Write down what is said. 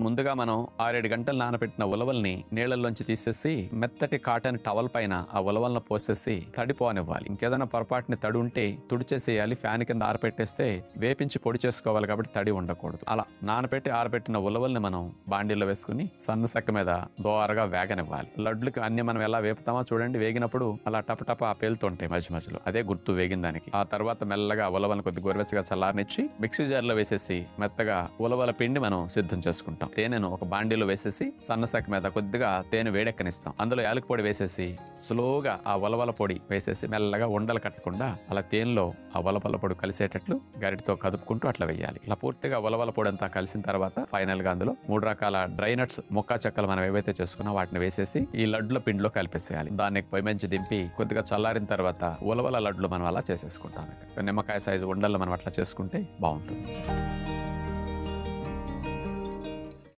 ముందుగా మనం 6-7 గంటలు నానబెట్టిన ఉలవల్ని నీళ్లలోంచి తీసేసి మెత్తటి కాటన్ టవల్ పైన ఆ ఉలవలను పోసేసి తడిపోనివ్వాలి. ఇంకేదైనా పొరపాటుని తడి ఉంటే తుడిచేసేయాలి. ఫ్యాన్ కింద ఆరపెట్టేస్తే వేపించి పొడి చేసుకోవాలి కాబట్టి తడి ఉండకూడదు. అలా నానబెట్టి ఆరబెట్టిన ఉలవల్ని మనం బాండీలో వేసుకుని సన్న సెక్క మీద దోరగా వేగనివ్వాలి. లడ్లకి అన్ని మనం ఎలా వేపుతామో చూడండి, వేగినప్పుడు అలా టపటప పేలుతుంటాయి మధ్య మధ్యలో, అదే గుర్తు వేగిన దానికి. ఆ తర్వాత మెల్లగా ఉలవలను కొద్ది గోరువెచ్చగా చల్లారనిచ్చి మిక్సీ జార్లో వేసేసి మెత్తగా ఉలవల పిండి మనం సిద్ధం చేసుకుంటాం. తేనెను ఒక బాండీలో వేసేసి సన్న సెక మీద కొద్దిగా తేనె వేడెక్కనిస్తాం. అందులో యాలక పొడి వేసేసి స్లోగా ఆ ఉలవల పొడి వేసేసి మెల్లగా ఉండలు కట్టకుండా అలా తేనెలో ఆ ఉలవల పొడి కలిసేటట్లు గరిటతో కదుపుకుంటూ అట్లా వేయాలి. ఇలా పూర్తిగా ఉలవల పొడి అంతా కలిసిన తర్వాత ఫైనల్ గా అందులో 3 రకాల డ్రై నట్స్ ముక్కా చెక్కలు మనం ఏవైతే చేసుకున్నా వాటిని వేసేసి ఈ లడ్ల పిండిలో కలిపేసేయాలి. దాన్ని పొయ్యి మంచి దింపి కొద్దిగా చల్లారిన తర్వాత ఉలవల లడ్లు మనం అలా చేసేసుకుంటాం. నిమ్మకాయ సైజు ఉండలు మనం అట్లా చేసుకుంటే బాగుంటుంది.